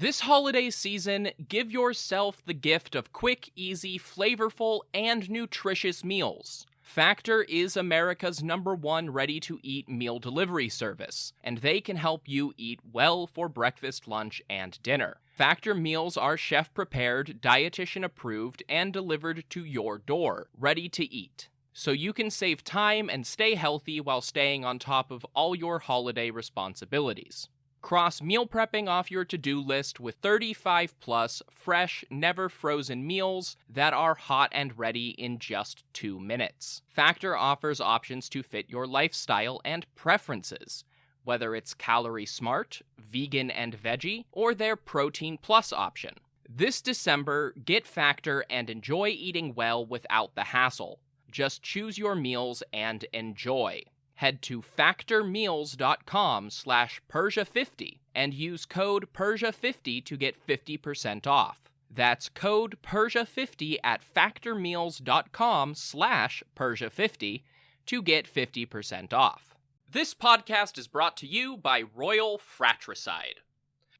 This holiday season, give yourself the gift of quick, easy, flavorful, and nutritious meals. Factor is America's #1 ready-to-eat meal delivery service, and they can help you eat well for breakfast, lunch, and dinner. Factor meals are chef-prepared, dietitian-approved, and delivered to your door, ready to eat. So you can save time and stay healthy while staying on top of all your holiday responsibilities. Cross meal prepping off your to-do list with 35-plus fresh, never-frozen meals that are hot and ready in just 2 minutes. Factor offers options to fit your lifestyle and preferences, whether it's calorie smart, vegan and veggie, or their protein plus option. This December, get Factor and enjoy eating well without the hassle. Just choose your meals and enjoy. Head to factormeals.com/Persia50 and use code Persia50 to get 50% off. That's code Persia50 at factormeals.com/Persia50 to get 50% off. This podcast is brought to you by Royal Fratricide.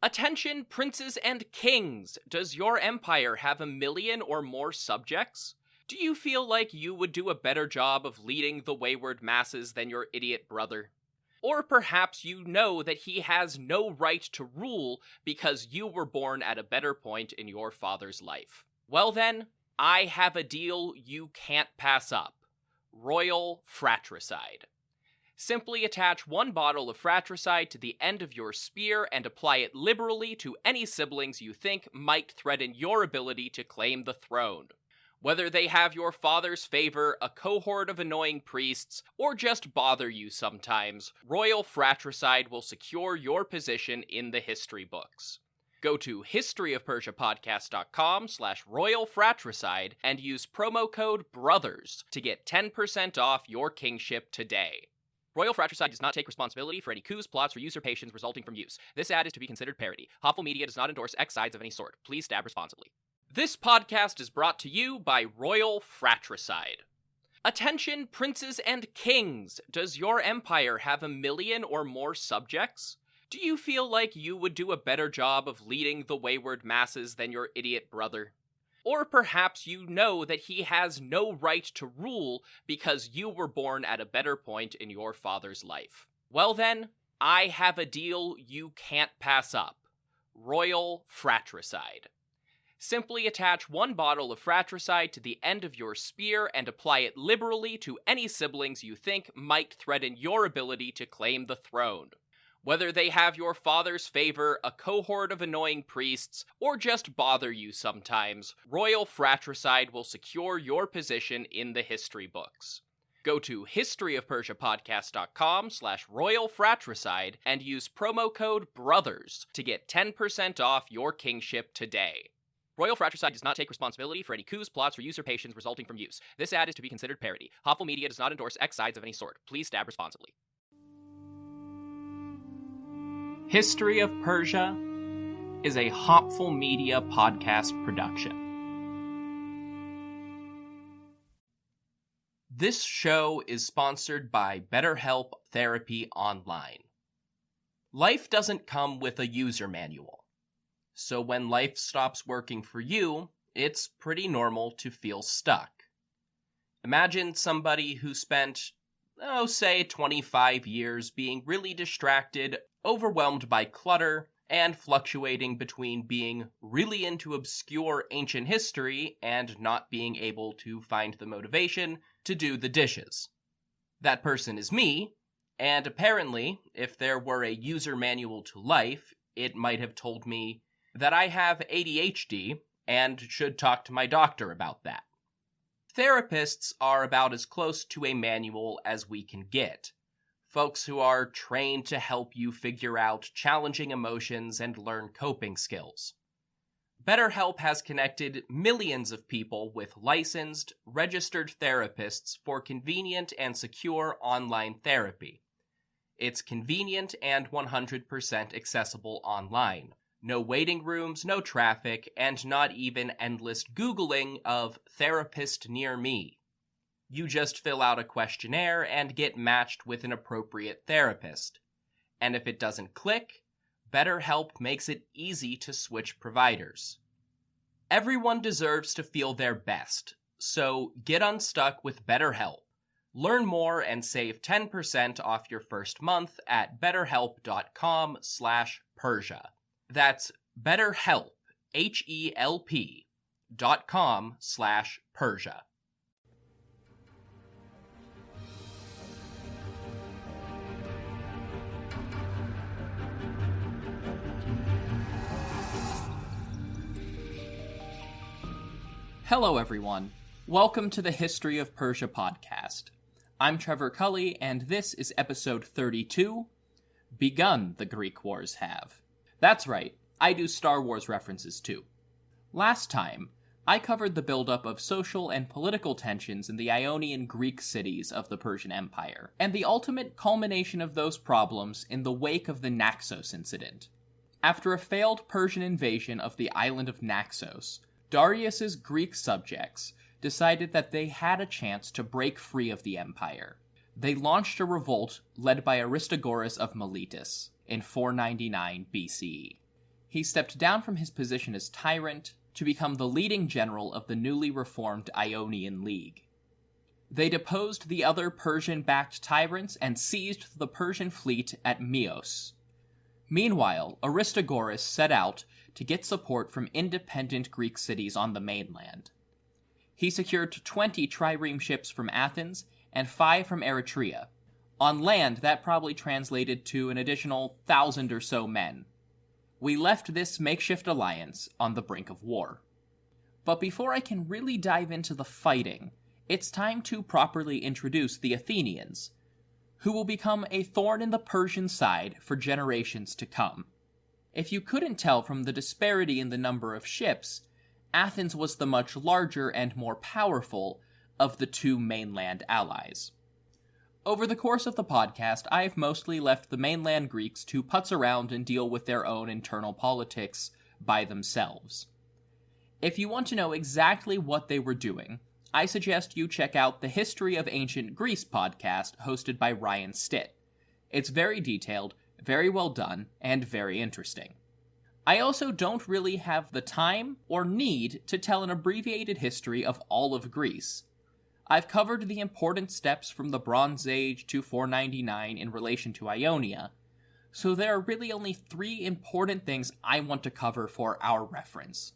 Attention, princes and kings! Does your empire have 1 million or more subjects? Do you feel like you would do a better job of leading the wayward masses than your idiot brother? Or perhaps you know that he has no right to rule because you were born at a better point in your father's life. Well then, I have a deal you can't pass up. Royal Fratricide. Simply attach 1 bottle of fratricide to the end of your spear and apply it liberally to any siblings you think might threaten your ability to claim the throne. Whether they have your father's favor, a cohort of annoying priests, or just bother you sometimes, Royal Fratricide will secure your position in the history books. Go to historyofpersiapodcast.com/Royal Fratricide and use promo code BROTHERS to get 10% off your kingship today. Royal Fratricide does not take responsibility for any coups, plots, or usurpations resulting from use. This ad is to be considered parody. Hopful Media does not endorse X sides of any sort. Please stab responsibly. This podcast is brought to you by Royal Fratricide. Attention, princes and kings! Does your empire have 1 million or more subjects? Do you feel like you would do a better job of leading the wayward masses than your idiot brother? Or perhaps you know that he has no right to rule because you were born at a better point in your father's life. Well then, I have a deal you can't pass up. Royal Fratricide. Simply attach 1 bottle of fratricide to the end of your spear and apply it liberally to any siblings you think might threaten your ability to claim the throne. Whether they have your father's favor, a cohort of annoying priests, or just bother you sometimes, Royal Fratricide will secure your position in the history books. Go to historyofpersiapodcast.com/Royal Fratricide and use promo code BROTHERS to get 10% off your kingship today. Royal Fratricide does not take responsibility for any coups, plots, or usurpations resulting from use. This ad is to be considered parody. Hopful Media does not endorse X sides of any sort. Please stab responsibly. History of Persia is a Hopful Media podcast production. This show is sponsored by BetterHelp Therapy Online. Life doesn't come with a user manual. So when life stops working for you, it's pretty normal to feel stuck. Imagine somebody who spent, say 25 years being really distracted, overwhelmed by clutter, and fluctuating between being really into obscure ancient history and not being able to find the motivation to do the dishes. That person is me, and apparently, if there were a user manual to life, it might have told me that I have ADHD and should talk to my doctor about that. Therapists are about as close to a manual as we can get. Folks who are trained to help you figure out challenging emotions and learn coping skills. BetterHelp has connected millions of people with licensed, registered therapists for convenient and secure online therapy. It's convenient and 100% accessible online. No waiting rooms, no traffic, and not even endless Googling of therapist near me. You just fill out a questionnaire and get matched with an appropriate therapist. And if it doesn't click, BetterHelp makes it easy to switch providers. Everyone deserves to feel their best, so get unstuck with BetterHelp. Learn more and save 10% off your first month at betterhelp.com/Persia. That's BetterHelp, HELP.com/Persia. Hello everyone, welcome to the History of Persia podcast. I'm Trevor Cully, and this is episode 32, Begun the Greek Wars Have. That's right, I do Star Wars references too. Last time, I covered the buildup of social and political tensions in the Ionian Greek cities of the Persian Empire, and the ultimate culmination of those problems in the wake of the Naxos incident. After a failed Persian invasion of the island of Naxos, Darius's Greek subjects decided that they had a chance to break free of the empire. They launched a revolt led by Aristagoras of Miletus in 499 BCE. He stepped down from his position as tyrant to become the leading general of the newly reformed Ionian League. They deposed the other Persian-backed tyrants and seized the Persian fleet at Meos. Meanwhile, Aristagoras set out to get support from independent Greek cities on the mainland. He secured 20 trireme ships from Athens and 5 from Eretria. On land, that probably translated to an additional 1,000 or so men. We left this makeshift alliance on the brink of war. But before I can really dive into the fighting, it's time to properly introduce the Athenians, who will become a thorn in the Persian side for generations to come. If you couldn't tell from the disparity in the number of ships, Athens was the much larger and more powerful of the two mainland allies. Over the course of the podcast, I've mostly left the mainland Greeks to putz around and deal with their own internal politics by themselves. If you want to know exactly what they were doing, I suggest you check out the History of Ancient Greece podcast hosted by Ryan Stitt. It's very detailed, very well done, and very interesting. I also don't really have the time or need to tell an abbreviated history of all of Greece. I've covered the important steps from the Bronze Age to 499 in relation to Ionia, so there are really only 3 important things I want to cover for our reference.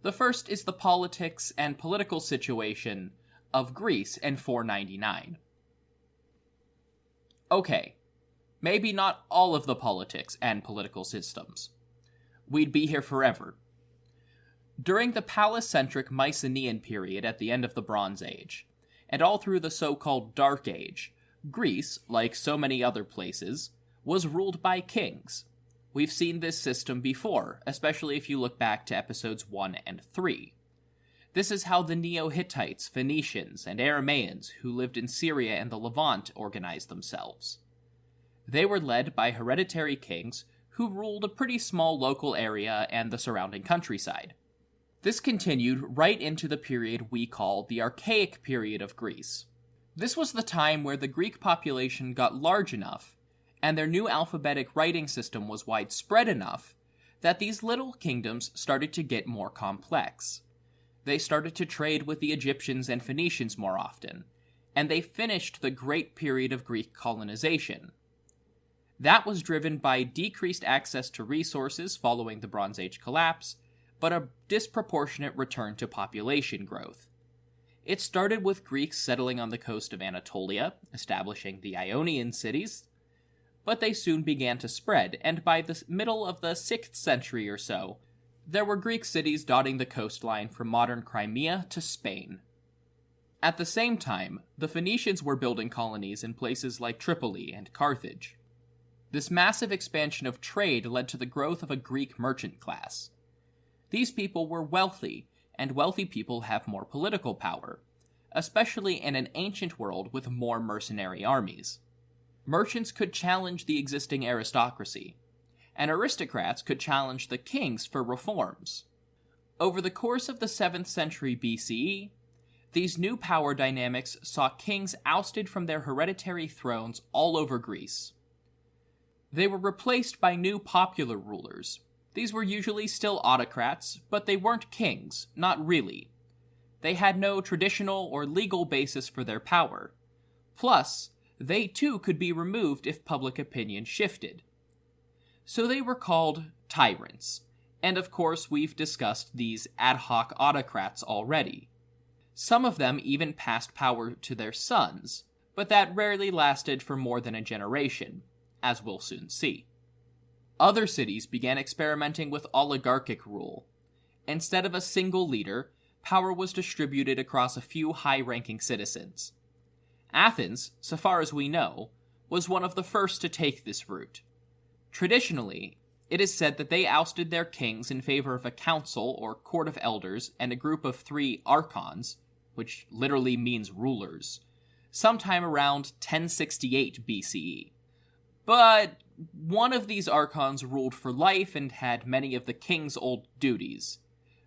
The first is the politics and political situation of Greece in 499. Okay, maybe not all of the politics and political systems. We'd be here forever. During the palace-centric Mycenaean period at the end of the Bronze Age, and all through the so-called Dark Age, Greece, like so many other places, was ruled by kings. We've seen this system before, especially if you look back to episodes 1 and 3. This is how the Neo-Hittites, Phoenicians, and Aramaeans who lived in Syria and the Levant organized themselves. They were led by hereditary kings who ruled a pretty small local area and the surrounding countryside. This continued right into the period we call the Archaic period of Greece. This was the time where the Greek population got large enough, and their new alphabetic writing system was widespread enough, that these little kingdoms started to get more complex. They started to trade with the Egyptians and Phoenicians more often, and they finished the great period of Greek colonization. That was driven by decreased access to resources following the Bronze Age collapse, but a disproportionate return to population growth. It started with Greeks settling on the coast of Anatolia, establishing the Ionian cities, but they soon began to spread, and by the middle of the 6th century or so, there were Greek cities dotting the coastline from modern Crimea to Spain. At the same time, the Phoenicians were building colonies in places like Tripoli and Carthage. This massive expansion of trade led to the growth of a Greek merchant class. These people were wealthy, and wealthy people have more political power, especially in an ancient world with more mercenary armies. Merchants could challenge the existing aristocracy, and aristocrats could challenge the kings for reforms. Over the course of the 7th century BCE, these new power dynamics saw kings ousted from their hereditary thrones all over Greece. They were replaced by new popular rulers. These were usually still autocrats, but they weren't kings, not really. They had no traditional or legal basis for their power. Plus, they too could be removed if public opinion shifted. So they were called tyrants, and of course we've discussed these ad hoc autocrats already. Some of them even passed power to their sons, but that rarely lasted for more than a generation, as we'll soon see. Other cities began experimenting with oligarchic rule. Instead of a single leader, power was distributed across a few high-ranking citizens. Athens, so far as we know, was one of the first to take this route. Traditionally, it is said that they ousted their kings in favor of a council or court of elders and a group of 3 archons, which literally means rulers, sometime around 1068 BCE. But one of these archons ruled for life and had many of the king's old duties.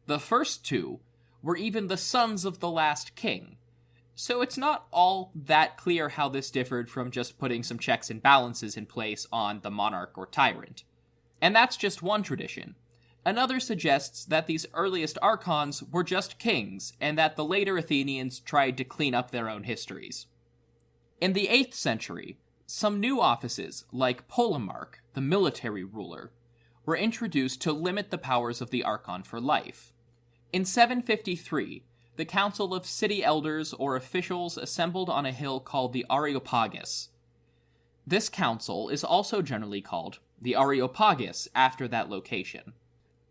The first 2 were even the sons of the last king, so it's not all that clear how this differed from just putting some checks and balances in place on the monarch or tyrant. And that's just one tradition. Another suggests that these earliest archons were just kings, and that the later Athenians tried to clean up their own histories. In the 8th century, some new offices, like polemarch, the military ruler, were introduced to limit the powers of the archon for life. In 753, the council of city elders or officials assembled on a hill called the Areopagus. This council is also generally called the Areopagus after that location.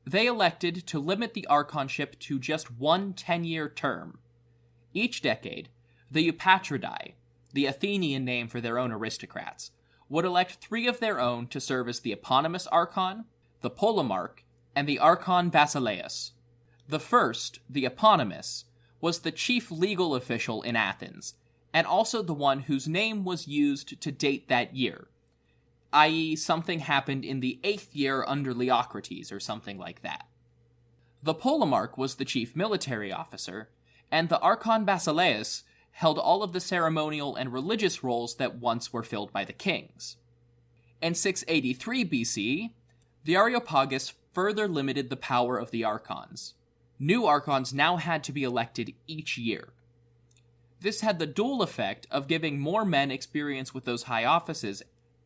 They elected to limit the archonship to just one 10-year term. Each decade, the Eupatridae, the Athenian name for their own aristocrats, would elect 3 of their own to serve as the eponymous archon, the polemarch, and the archon basileus. The first, the eponymous, was the chief legal official in Athens, and also the one whose name was used to date that year, i.e. something happened in the 8th year under Leocrates or something like that. The polemarch was the chief military officer, and the archon basileus held all of the ceremonial and religious roles that once were filled by the kings. In 683 BC, the Areopagus further limited the power of the archons. New archons now had to be elected each year. This had the dual effect of giving more men experience with those high offices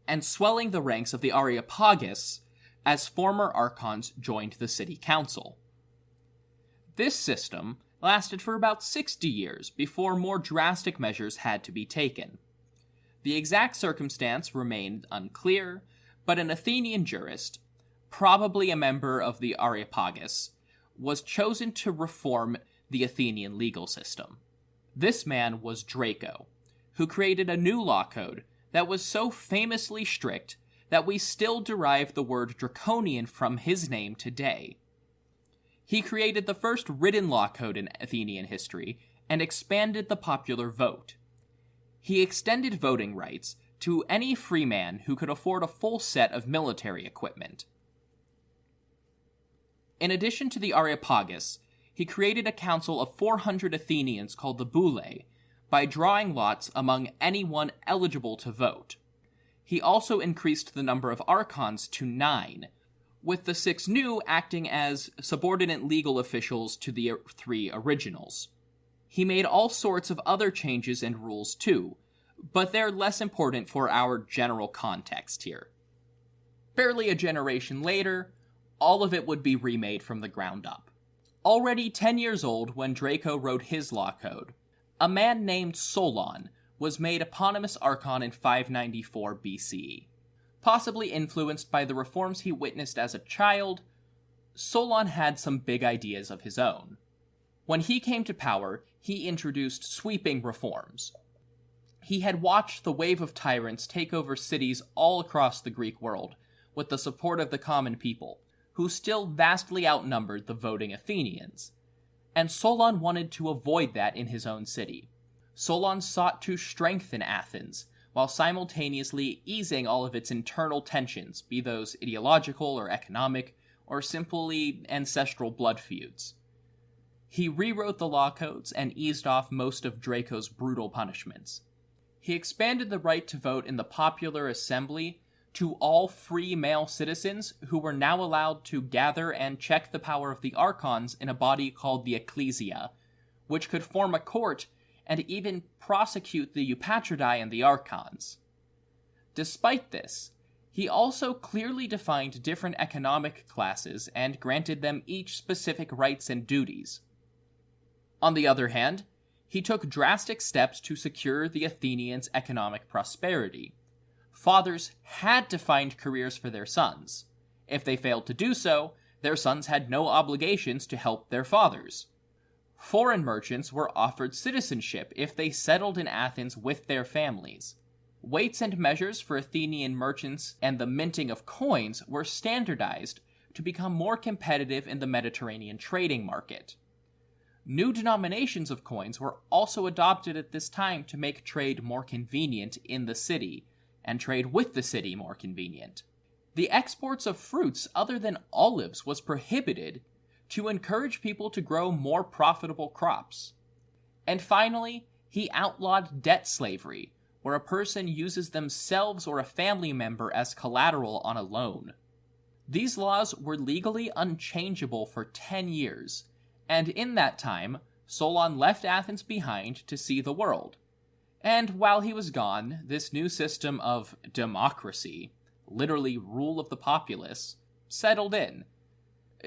and swelling the ranks of the Areopagus as former archons joined the city council. This system lasted for about 60 years before more drastic measures had to be taken. The exact circumstance remained unclear, but an Athenian jurist, probably a member of the Areopagus, was chosen to reform the Athenian legal system. This man was Draco, who created a new law code that was so famously strict that we still derive the word draconian from his name today. He created the first written law code in Athenian history and expanded the popular vote. He extended voting rights to any free man who could afford a full set of military equipment. In addition to the Areopagus, he created a council of 400 Athenians called the Boulae by drawing lots among anyone eligible to vote. He also increased the number of archons to 9, with the 6 new acting as subordinate legal officials to the 3 originals. He made all sorts of other changes and rules too, but they're less important for our general context here. Barely a generation later, all of it would be remade from the ground up. Already 10 years old when Draco wrote his law code, a man named Solon was made eponymous archon in 594 BCE. Possibly influenced by the reforms he witnessed as a child, Solon had some big ideas of his own. When he came to power, he introduced sweeping reforms. He had watched the wave of tyrants take over cities all across the Greek world, with the support of the common people, who still vastly outnumbered the voting Athenians, and Solon wanted to avoid that in his own city. Solon sought to strengthen Athens, while simultaneously easing all of its internal tensions, be those ideological or economic, or simply ancestral blood feuds. He rewrote the law codes and eased off most of Draco's brutal punishments. He expanded the right to vote in the popular assembly to all free male citizens who were now allowed to gather and check the power of the archons in a body called the Ecclesia, which could form a court and even prosecute the Eupatridae and the archons. Despite this, he also clearly defined different economic classes and granted them each specific rights and duties. On the other hand, he took drastic steps to secure the Athenians' economic prosperity. Fathers had to find careers for their sons. If they failed to do so, their sons had no obligations to help their fathers. Foreign merchants were offered citizenship if they settled in Athens with their families. Weights and measures for Athenian merchants and the minting of coins were standardized to become more competitive in the Mediterranean trading market. New denominations of coins were also adopted at this time to make trade more convenient in the city, and trade with the city more convenient. The exports of fruits other than olives was prohibited to encourage people to grow more profitable crops. And finally, he outlawed debt slavery, where a person uses themselves or a family member as collateral on a loan. These laws were legally unchangeable for 10 years, and in that time, Solon left Athens behind to see the world. And while he was gone, this new system of democracy, literally rule of the populace, settled in.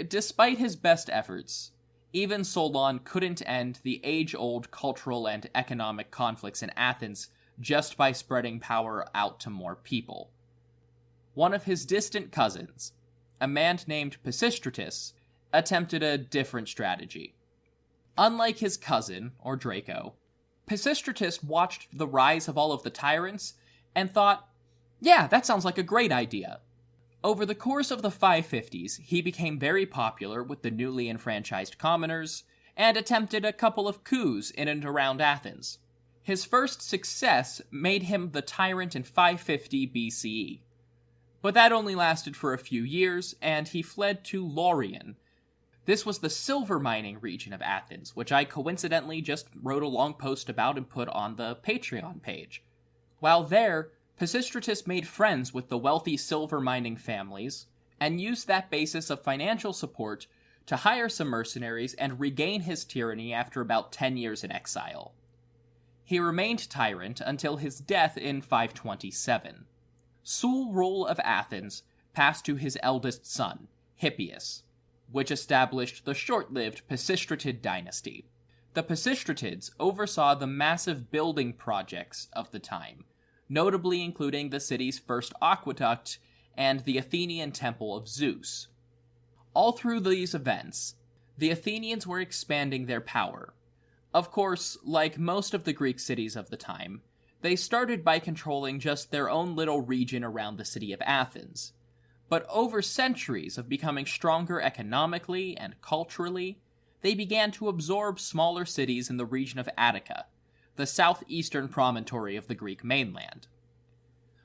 Despite his best efforts, even Solon couldn't end the age-old cultural and economic conflicts in Athens just by spreading power out to more people. One of his distant cousins, a man named Peisistratid, attempted a different strategy. Unlike his cousin, or Draco, Peisistratid watched the rise of all of the tyrants and thought, yeah, that sounds like a great idea. Over the course of the 550s, he became very popular with the newly enfranchised commoners and attempted a couple of coups in and around Athens. His first success made him the tyrant in 550 BCE. But that only lasted for a few years, and he fled to Laurion. This was the silver mining region of Athens, which I coincidentally just wrote a long post about and put on the Patreon page. While there, Peisistratid made friends with the wealthy silver mining families, and used that basis of financial support to hire some mercenaries and regain his tyranny after about 10 years in exile. He remained tyrant until his death in 527. Sole rule of Athens passed to his eldest son, Hippias, which established the short-lived Peisistratid dynasty. The Peisistratids oversaw the massive building projects of the time, notably including the city's first aqueduct and the Athenian temple of Zeus. All through these events, the Athenians were expanding their power. Of course, like most of the Greek cities of the time, they started by controlling just their own little region around the city of Athens. But over centuries of becoming stronger economically and culturally, they began to absorb smaller cities in the region of Attica, the southeastern promontory of the Greek mainland.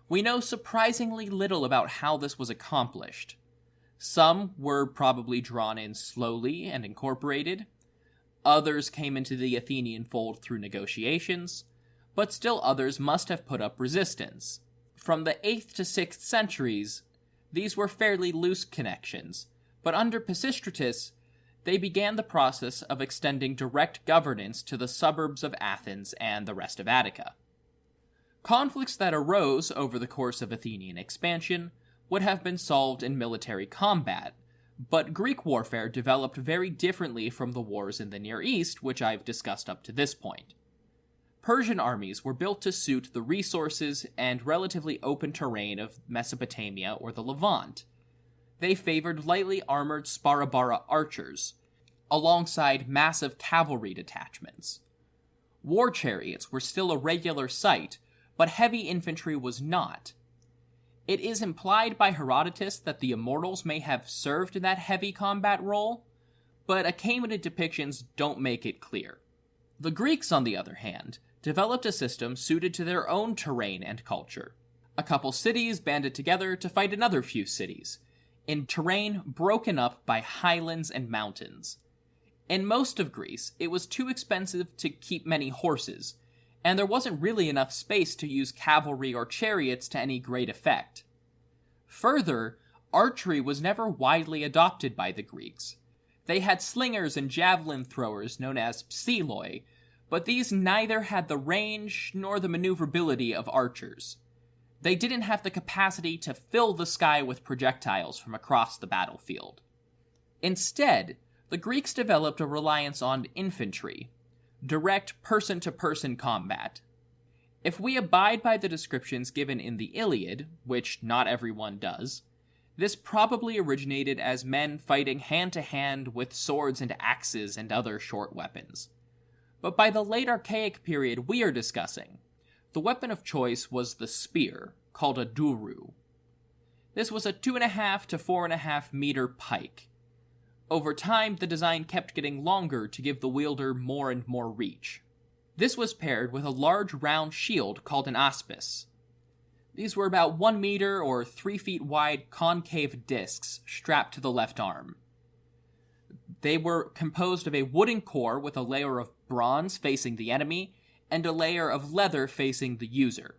We know surprisingly little about how this was accomplished. Some were probably drawn in slowly and incorporated. Others came into the Athenian fold through negotiations, but still others must have put up resistance. From the 8th to 6th centuries, these were fairly loose connections, but under Peisistratid, they began the process of extending direct governance to the suburbs of Athens and the rest of Attica. Conflicts that arose over the course of Athenian expansion would have been solved in military combat, but Greek warfare developed very differently from the wars in the Near East, which I've discussed up to this point. Persian armies were built to suit the resources and relatively open terrain of Mesopotamia or the Levant. They favored lightly armored Sparabara archers, alongside massive cavalry detachments. War chariots were still a regular sight, but heavy infantry was not. It is implied by Herodotus that the immortals may have served in that heavy combat role, but Achaemenid depictions don't make it clear. The Greeks, on the other hand, developed a system suited to their own terrain and culture. A couple cities banded together to fight another few cities, in terrain broken up by highlands and mountains. In most of Greece, it was too expensive to keep many horses, and there wasn't really enough space to use cavalry or chariots to any great effect. Further, archery was never widely adopted by the Greeks. They had slingers and javelin throwers known as psiloi, but these neither had the range nor the maneuverability of archers. They didn't have the capacity to fill the sky with projectiles from across the battlefield. Instead, the Greeks developed a reliance on infantry, direct person-to-person combat. If we abide by the descriptions given in the Iliad, which not everyone does, this probably originated as men fighting hand-to-hand with swords and axes and other short weapons. But by the late Archaic period we are discussing, the weapon of choice was the spear, called a duru. This was a 2.5 to 4.5 meter pike. Over time, the design kept getting longer to give the wielder more and more reach. This was paired with a large round shield called an aspis. These were about 1 meter or 3 feet wide concave discs strapped to the left arm. They were composed of a wooden core with a layer of bronze facing the enemy and a layer of leather facing the user.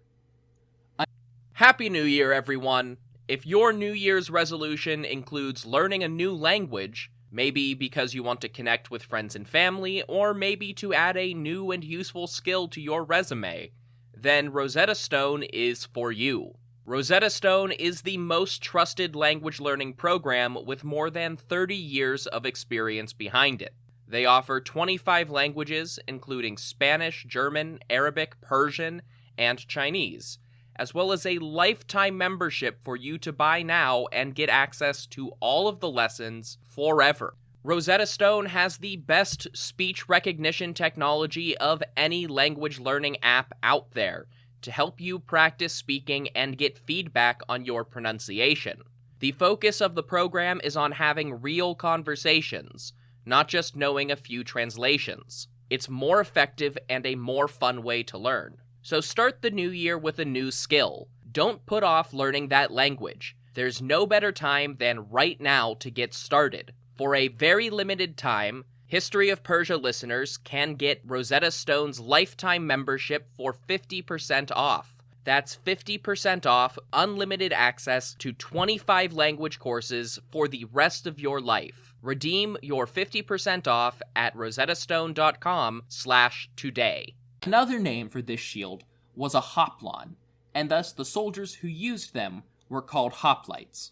Happy New Year, everyone! If your New Year's resolution includes learning a new language, maybe because you want to connect with friends and family, or maybe to add a new and useful skill to your resume, then Rosetta Stone is for you. Rosetta Stone is the most trusted language learning program with more than 30 years of experience behind it. They offer 25 languages, including Spanish, German, Arabic, Persian, and Chinese, as well as a lifetime membership for you to buy now and get access to all of the lessons forever. Rosetta Stone has the best speech recognition technology of any language learning app out there to help you practice speaking and get feedback on your pronunciation. The focus of the program is on having real conversations, not just knowing a few translations. It's more effective and a more fun way to learn. So start the new year with a new skill. Don't put off learning that language. There's no better time than right now to get started. For a very limited time, History of Persia listeners can get Rosetta Stone's lifetime membership for 50% off. That's 50% off unlimited access to 25 language courses for the rest of your life. Redeem your 50% off at rosettastone.com/today. Another name for this shield was a hoplon, and thus the soldiers who used them were called hoplites.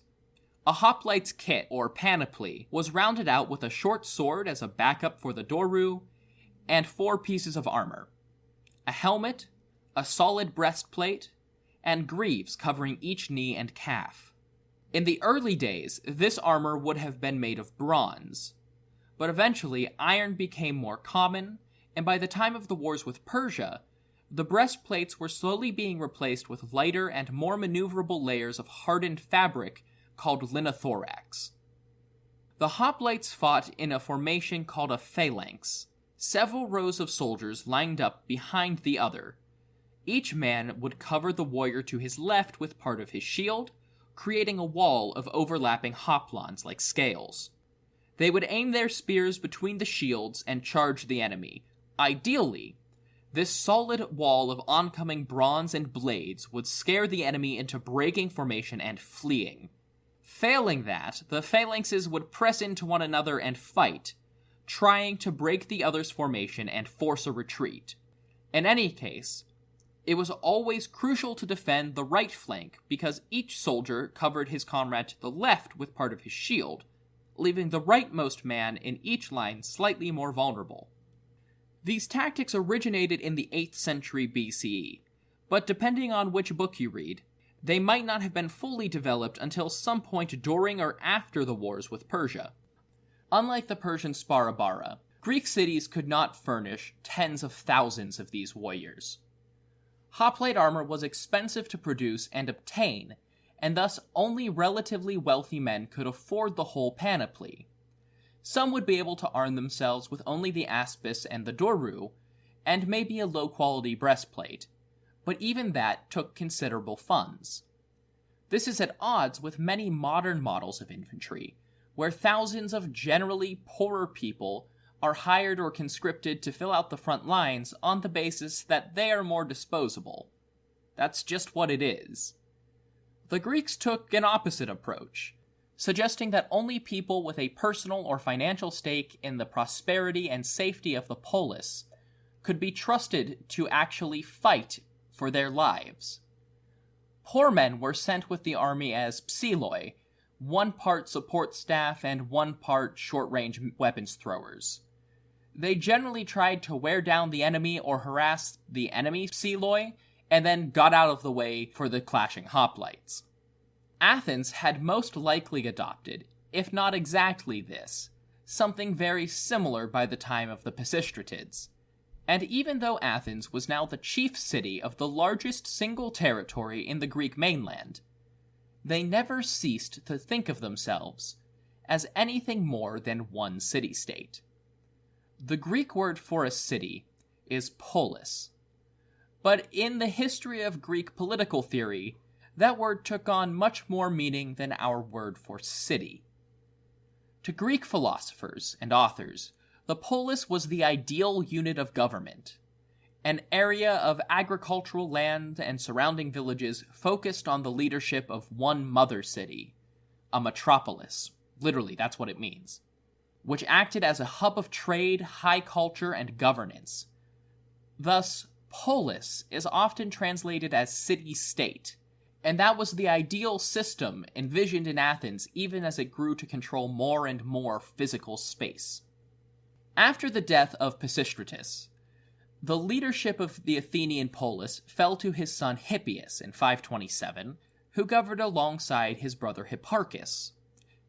A hoplite's kit, or panoply, was rounded out with a short sword as a backup for the doru, and 4 pieces of armor: a helmet, a solid breastplate, and greaves covering each knee and calf. In the early days, this armor would have been made of bronze, but eventually iron became more common, and by the time of the wars with Persia, the breastplates were slowly being replaced with lighter and more maneuverable layers of hardened fabric called linothorax. The hoplites fought in a formation called a phalanx, several rows of soldiers lined up behind the other. Each man would cover the warrior to his left with part of his shield, creating a wall of overlapping hoplons like scales. They would aim their spears between the shields and charge the enemy. Ideally, this solid wall of oncoming bronze and blades would scare the enemy into breaking formation and fleeing. Failing that, the phalanxes would press into one another and fight, trying to break the other's formation and force a retreat. In any case, it was always crucial to defend the right flank because each soldier covered his comrade to the left with part of his shield, leaving the rightmost man in each line slightly more vulnerable. These tactics originated in the 8th century BCE, but depending on which book you read, they might not have been fully developed until some point during or after the wars with Persia. Unlike the Persian Sparabara, Greek cities could not furnish tens of thousands of these warriors. Hoplite armor was expensive to produce and obtain, and thus only relatively wealthy men could afford the whole panoply. Some would be able to arm themselves with only the aspis and the doru, and maybe a low-quality breastplate, but even that took considerable funds. This is at odds with many modern models of infantry, where thousands of generally poorer people are hired or conscripted to fill out the front lines on the basis that they are more disposable. That's just what it is. The Greeks took an opposite approach, suggesting that only people with a personal or financial stake in the prosperity and safety of the polis could be trusted to actually fight for their lives. Poor men were sent with the army as psiloi, one part support staff and one part short-range weapons throwers. They generally tried to wear down the enemy or harass the enemy psiloi, and then got out of the way for the clashing hoplites. Athens had most likely adopted, if not exactly this, something very similar by the time of the Peisistratids. And even though Athens was now the chief city of the largest single territory in the Greek mainland, they never ceased to think of themselves as anything more than one city-state. The Greek word for a city is polis. But in the history of Greek political theory, that word took on much more meaning than our word for city. To Greek philosophers and authors, the polis was the ideal unit of government, an area of agricultural land and surrounding villages focused on the leadership of one mother city, a metropolis, literally that's what it means, which acted as a hub of trade, high culture, and governance. Thus, polis is often translated as city-state, and that was the ideal system envisioned in Athens even as it grew to control more and more physical space. After the death of Peisistratid, the leadership of the Athenian polis fell to his son Hippias in 527, who governed alongside his brother Hipparchus.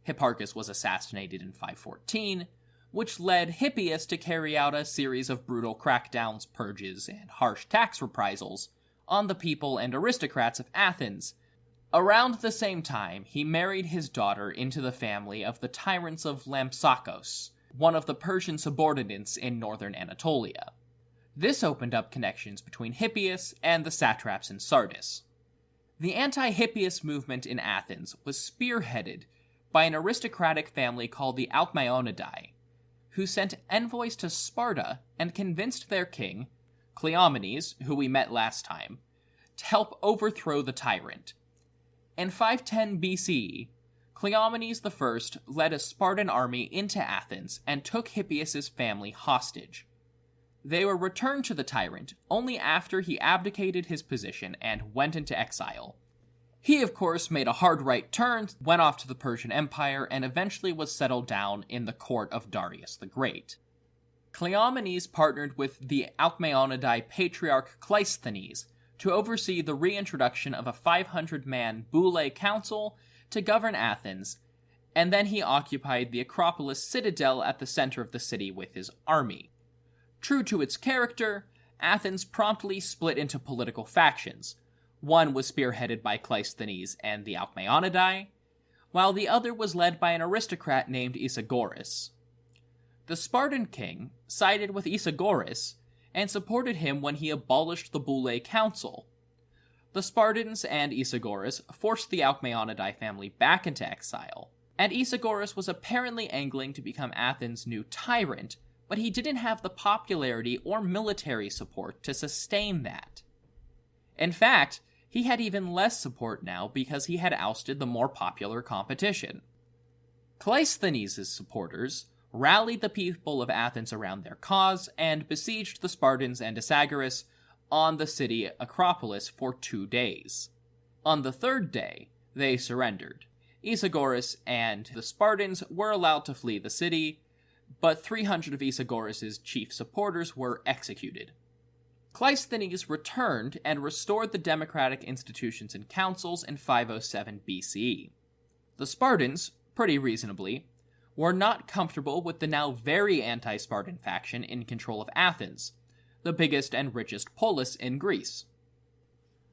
Hipparchus was assassinated in 514, which led Hippias to carry out a series of brutal crackdowns, purges, and harsh tax reprisals on the people and aristocrats of Athens. Around the same time, he married his daughter into the family of the tyrants of Lampsakos, one of the Persian subordinates in northern Anatolia. This opened up connections between Hippias and the satraps in Sardis. The anti-Hippias movement in Athens was spearheaded by an aristocratic family called the Alcmaeonidae, who sent envoys to Sparta and convinced their king, Cleomenes, who we met last time, to help overthrow the tyrant. In 510 BCE, Cleomenes I led a Spartan army into Athens and took Hippias' family hostage. They were returned to the tyrant only after he abdicated his position and went into exile. He, of course, made a hard right turn, went off to the Persian Empire, and eventually was settled down in the court of Darius the Great. Cleomenes partnered with the Alcmaeonidae patriarch Cleisthenes to oversee the reintroduction of a 500-man boule council to govern Athens, and then he occupied the Acropolis citadel at the center of the city with his army. True to its character, Athens promptly split into political factions. One was spearheaded by Cleisthenes and the Alcmaeonidae, while the other was led by an aristocrat named Isagoras. The Spartan king sided with Isagoras and supported him when he abolished the boule council. The Spartans and Isagoras forced the Alcmaeonidae family back into exile, and Isagoras was apparently angling to become Athens' new tyrant, but he didn't have the popularity or military support to sustain that. In fact, he had even less support now because he had ousted the more popular competition. Cleisthenes' supporters rallied the people of Athens around their cause and besieged the Spartans and Isagoras on the city Acropolis for 2 days. On the third day, they surrendered. Isagoras and the Spartans were allowed to flee the city, but 300 of Isagoras' chief supporters were executed. Cleisthenes returned and restored the democratic institutions and councils in 507 BCE. The Spartans, pretty reasonably, were not comfortable with the now very anti-Spartan faction in control of Athens, the biggest and richest polis in Greece.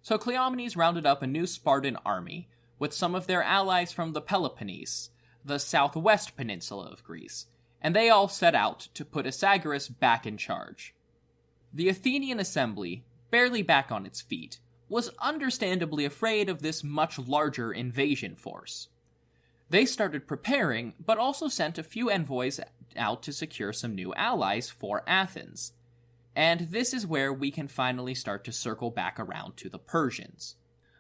So Cleomenes rounded up a new Spartan army with some of their allies from the Peloponnese, the southwest peninsula of Greece, and they all set out to put Isagoras back in charge. The Athenian assembly, barely back on its feet, was understandably afraid of this much larger invasion force. They started preparing, but also sent a few envoys out to secure some new allies for Athens. And this is where we can finally start to circle back around to the Persians.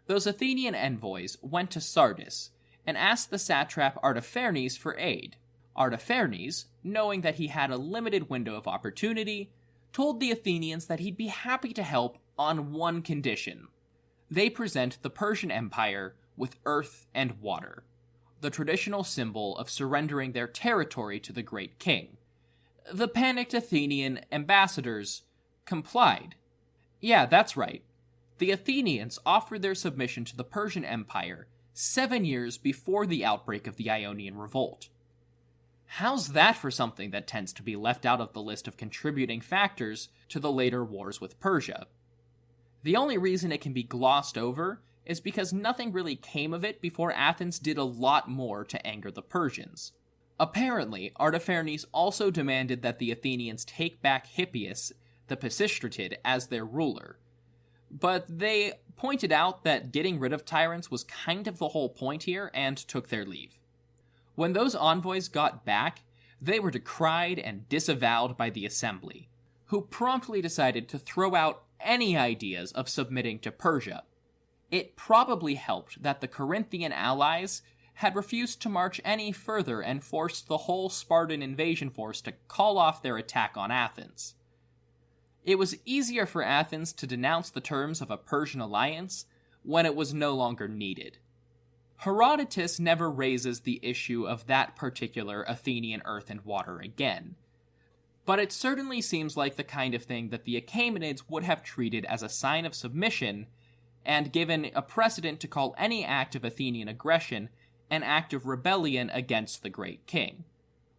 Those Athenian envoys went to Sardis and asked the satrap Artaphernes for aid. Artaphernes, knowing that he had a limited window of opportunity, told the Athenians that he'd be happy to help on one condition. They present the Persian Empire with earth and water, the traditional symbol of surrendering their territory to the great king. The panicked Athenian ambassadors complied. Yeah, that's right. The Athenians offered their submission to the Persian Empire 7 years before the outbreak of the Ionian revolt. How's that for something that tends to be left out of the list of contributing factors to the later wars with Persia? The only reason it can be glossed over is because nothing really came of it before Athens did a lot more to anger the Persians. Apparently, Artaphernes also demanded that the Athenians take back Hippias, the Peisistratid, as their ruler. But they pointed out that getting rid of tyrants was kind of the whole point here and took their leave. When those envoys got back, they were decried and disavowed by the assembly, who promptly decided to throw out any ideas of submitting to Persia. It probably helped that the Corinthian allies had refused to march any further and forced the whole Spartan invasion force to call off their attack on Athens. It was easier for Athens to denounce the terms of a Persian alliance when it was no longer needed. Herodotus never raises the issue of that particular Athenian earth and water again, but it certainly seems like the kind of thing that the Achaemenids would have treated as a sign of submission and given a precedent to call any act of Athenian aggression an act of rebellion against the great king,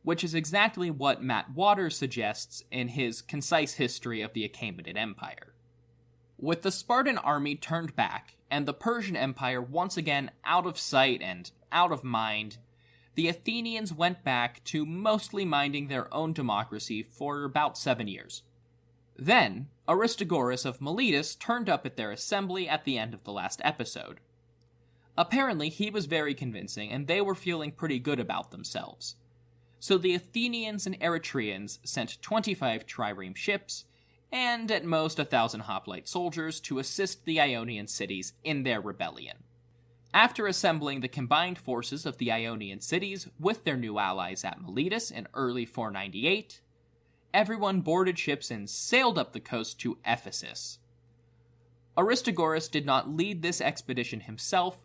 which is exactly what Matt Waters suggests in his concise history of the Achaemenid Empire. With the Spartan army turned back, and the Persian Empire once again out of sight and out of mind, the Athenians went back to mostly minding their own democracy for about 7 years. Then, Aristogoras of Miletus turned up at their assembly at the end of the last episode. Apparently, he was very convincing, and they were feeling pretty good about themselves. So the Athenians and Eretrians sent 25 trireme ships, and at most 1,000 hoplite soldiers to assist the Ionian cities in their rebellion. After assembling the combined forces of the Ionian cities with their new allies at Miletus in early 498, everyone boarded ships and sailed up the coast to Ephesus. Aristogoras did not lead this expedition himself,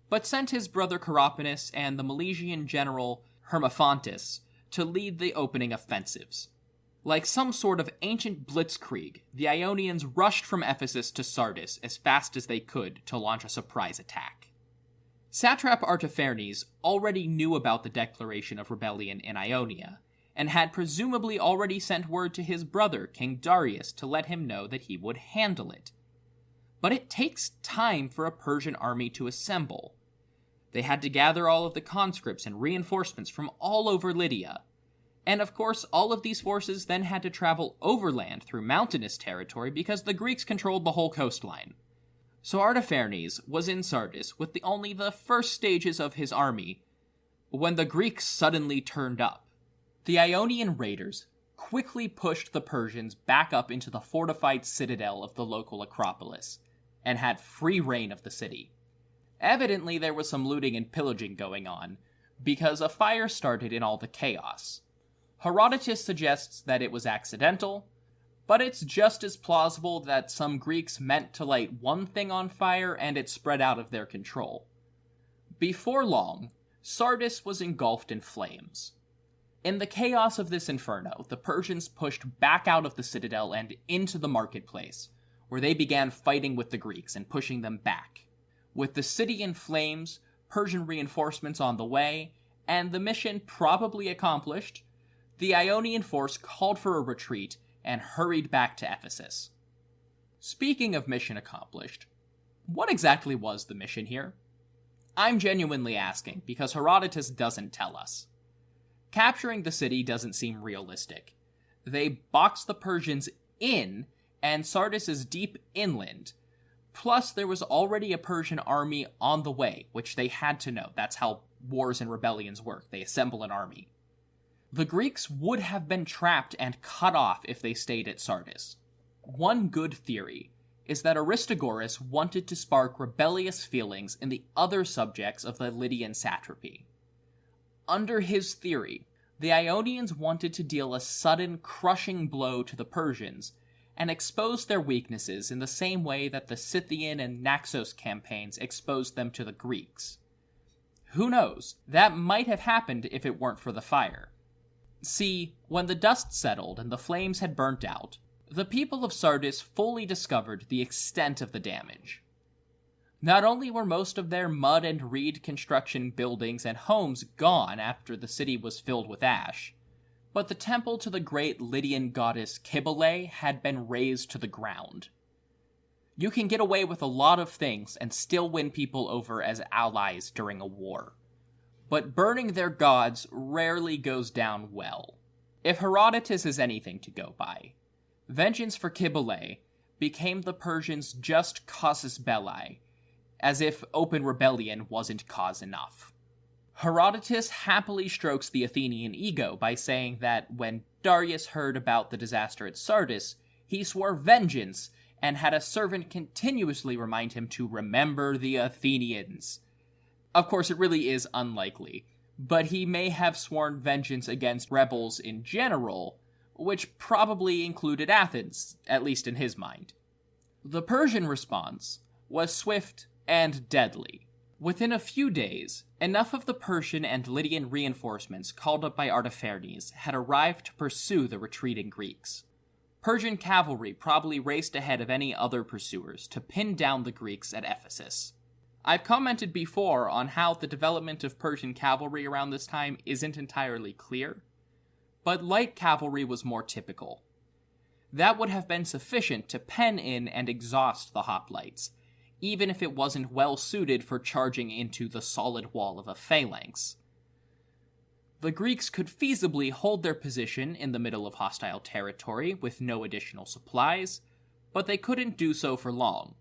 but sent his brother Chaerepius and the Milesian general Hermophontus to lead the opening offensives. Like some sort of ancient blitzkrieg, the Ionians rushed from Ephesus to Sardis as fast as they could to launch a surprise attack. Satrap Artaphernes already knew about the declaration of rebellion in Ionia, and had presumably already sent word to his brother, King Darius, to let him know that he would handle it. But it takes time for a Persian army to assemble. They had to gather all of the conscripts and reinforcements from all over Lydia. And of course, all of these forces then had to travel overland through mountainous territory because the Greeks controlled the whole coastline. So Artaphernes was in Sardis with only the first stages of his army when the Greeks suddenly turned up. The Ionian raiders quickly pushed the Persians back up into the fortified citadel of the local Acropolis, and had free reign of the city. Evidently, there was some looting and pillaging going on, because a fire started in all the chaos. Herodotus suggests that it was accidental, but it's just as plausible that some Greeks meant to light one thing on fire and it spread out of their control. Before long, Sardis was engulfed in flames. In the chaos of this inferno, the Persians pushed back out of the citadel and into the marketplace, where they began fighting with the Greeks and pushing them back. With the city in flames, Persian reinforcements on the way, and the mission probably accomplished, the Ionian force called for a retreat and hurried back to Ephesus. Speaking of mission accomplished, what exactly was the mission here? I'm genuinely asking, because Herodotus doesn't tell us. Capturing the city doesn't seem realistic. They boxed the Persians in, and Sardis is deep inland. Plus, there was already a Persian army on the way, which they had to know. That's how wars and rebellions work. They assemble an army. The Greeks would have been trapped and cut off if they stayed at Sardis. One good theory is that Aristagoras wanted to spark rebellious feelings in the other subjects of the Lydian satrapy. Under his theory, the Ionians wanted to deal a sudden, crushing blow to the Persians and expose their weaknesses in the same way that the Scythian and Naxos campaigns exposed them to the Greeks. Who knows, that might have happened if it weren't for the fire. See, when the dust settled and the flames had burnt out, the people of Sardis fully discovered the extent of the damage. Not only were most of their mud and reed construction buildings and homes gone after the city was filled with ash, but the temple to the great Lydian goddess Cybele had been razed to the ground. You can get away with a lot of things and still win people over as allies during a war. But burning their gods rarely goes down well. If Herodotus is anything to go by, vengeance for Cybele became the Persians' just casus belli, as if open rebellion wasn't cause enough. Herodotus happily strokes the Athenian ego by saying that when Darius heard about the disaster at Sardis, he swore vengeance and had a servant continuously remind him to remember the Athenians. Of course, it really is unlikely, but he may have sworn vengeance against rebels in general, which probably included Athens, at least in his mind. The Persian response was swift and deadly. Within a few days, enough of the Persian and Lydian reinforcements called up by Artaphernes had arrived to pursue the retreating Greeks. Persian cavalry probably raced ahead of any other pursuers to pin down the Greeks at Ephesus. I've commented before on how the development of Persian cavalry around this time isn't entirely clear, but light cavalry was more typical. That would have been sufficient to pen in and exhaust the hoplites, even if it wasn't well suited for charging into the solid wall of a phalanx. The Greeks could feasibly hold their position in the middle of hostile territory with no additional supplies, but they couldn't do so for long.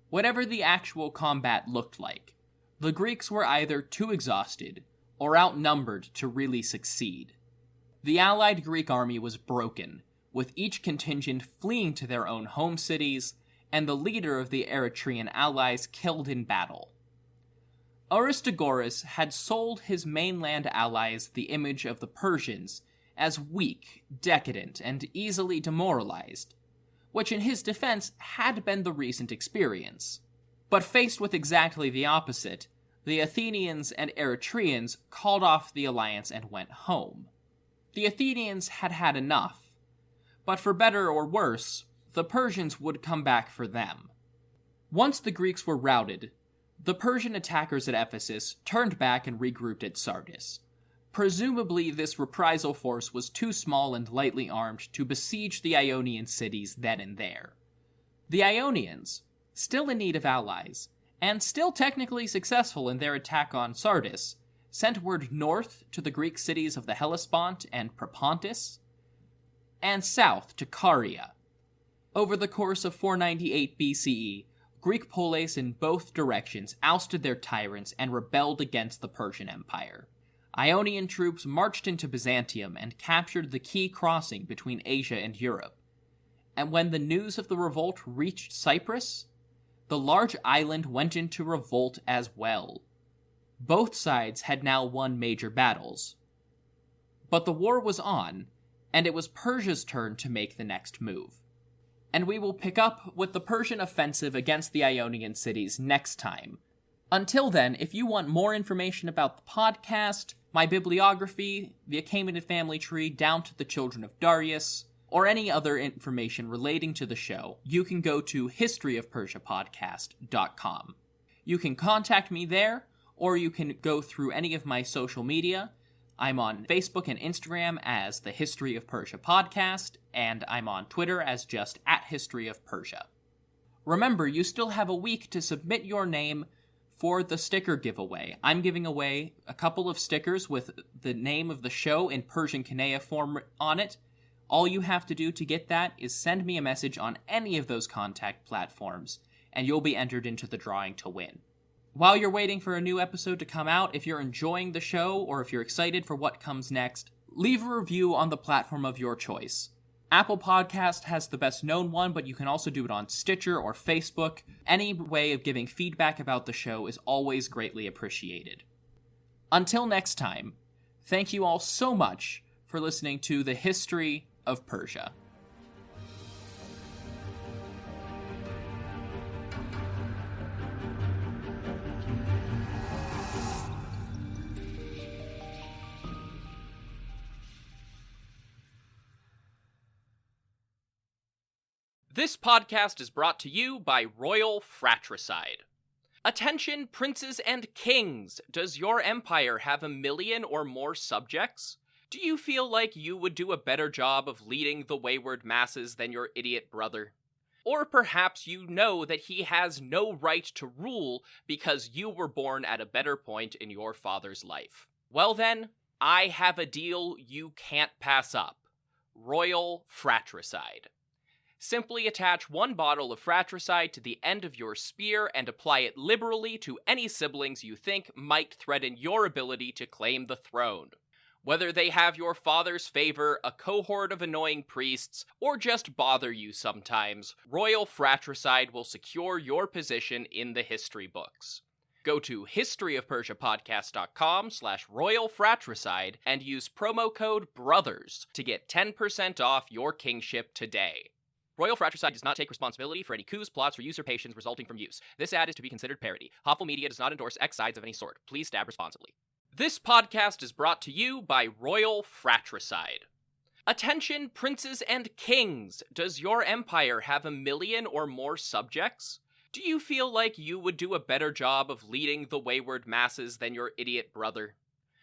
Whatever the actual combat looked like, the Greeks were either too exhausted or outnumbered to really succeed. The allied Greek army was broken, with each contingent fleeing to their own home cities, and the leader of the Eretrian allies killed in battle. Aristagoras had sold his mainland allies the image of the Persians as weak, decadent, and easily demoralized, which in his defense had been the recent experience. But faced with exactly the opposite, the Athenians and Eretrians called off the alliance and went home. The Athenians had had enough, but for better or worse, the Persians would come back for them. Once the Greeks were routed, the Persian attackers at Ephesus turned back and regrouped at Sardis. Presumably, this reprisal force was too small and lightly armed to besiege the Ionian cities then and there. The Ionians, still in need of allies, and still technically successful in their attack on Sardis, sent word north to the Greek cities of the Hellespont and Propontis, and south to Caria. Over the course of 498 BCE, Greek polis in both directions ousted their tyrants and rebelled against the Persian Empire. Ionian troops marched into Byzantium and captured the key crossing between Asia and Europe. And when the news of the revolt reached Cyprus, the large island went into revolt as well. Both sides had now won major battles. But the war was on, and it was Persia's turn to make the next move. And we will pick up with the Persian offensive against the Ionian cities next time. Until then, if you want more information about the podcast, my bibliography, the Achaemenid family tree down to the children of Darius, or any other information relating to the show, you can go to historyofpersiapodcast.com. You can contact me there, or you can go through any of my social media. I'm on Facebook and Instagram as the History of Persia Podcast, and I'm on Twitter as just @HistoryOfPersia. Remember, you still have a week to submit your name for the sticker giveaway. I'm giving away a couple of stickers with the name of the show in Persian cuneiform on it. All you have to do to get that is send me a message on any of those contact platforms, and you'll be entered into the drawing to win. While you're waiting for a new episode to come out, if you're enjoying the show or if you're excited for what comes next, leave a review on the platform of your choice. Apple Podcast has the best known one, but you can also do it on Stitcher or Facebook. Any way of giving feedback about the show is always greatly appreciated. Until next time, thank you all so much for listening to the History of Persia. This podcast is brought to you by Royal Fratricide. Attention, princes and kings! Does your empire have 1 million or more subjects? Do you feel like you would do a better job of leading the wayward masses than your idiot brother? Or perhaps you know that he has no right to rule because you were born at a better point in your father's life. Well then, I have a deal you can't pass up. Royal Fratricide. Simply attach 1 bottle of fratricide to the end of your spear and apply it liberally to any siblings you think might threaten your ability to claim the throne. Whether they have your father's favor, a cohort of annoying priests, or just bother you sometimes, Royal Fratricide will secure your position in the history books. Go to historyofpersiapodcast.com/Royal Fratricide and use promo code BROTHERS to get 10% off your kingship today. Royal Fratricide does not take responsibility for any coups, plots, or usurpations resulting from use. This ad is to be considered parody. Hopful Media does not endorse X sides of any sort. Please stab responsibly. This podcast is brought to you by Royal Fratricide. Attention, princes and kings! Does your empire have 1 million or more subjects? Do you feel like you would do a better job of leading the wayward masses than your idiot brother?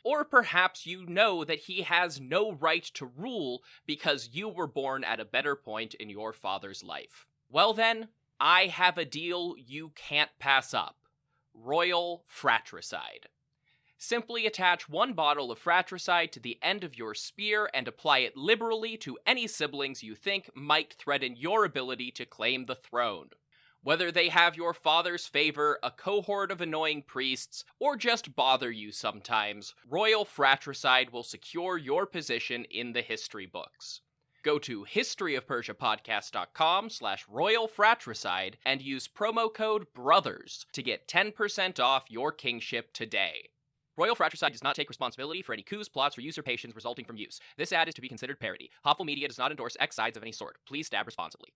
Or perhaps you know that he has no right to rule because you were born at a better point in your father's life. Well then, I have a deal you can't pass up. Royal Fratricide. Simply attach 1 bottle of fratricide to the end of your spear and apply it liberally to any siblings you think might threaten your ability to claim the throne. Whether they have your father's favor, a cohort of annoying priests, or just bother you sometimes, Royal Fratricide will secure your position in the history books. Go to historyofpersiapodcast.com/Royal Fratricide and use promo code BROTHERS to get 10% off your kingship today. Royal Fratricide does not take responsibility for any coups, plots, or usurpations resulting from use. This ad is to be considered parody. Hopful Media does not endorse X sides of any sort. Please stab responsibly.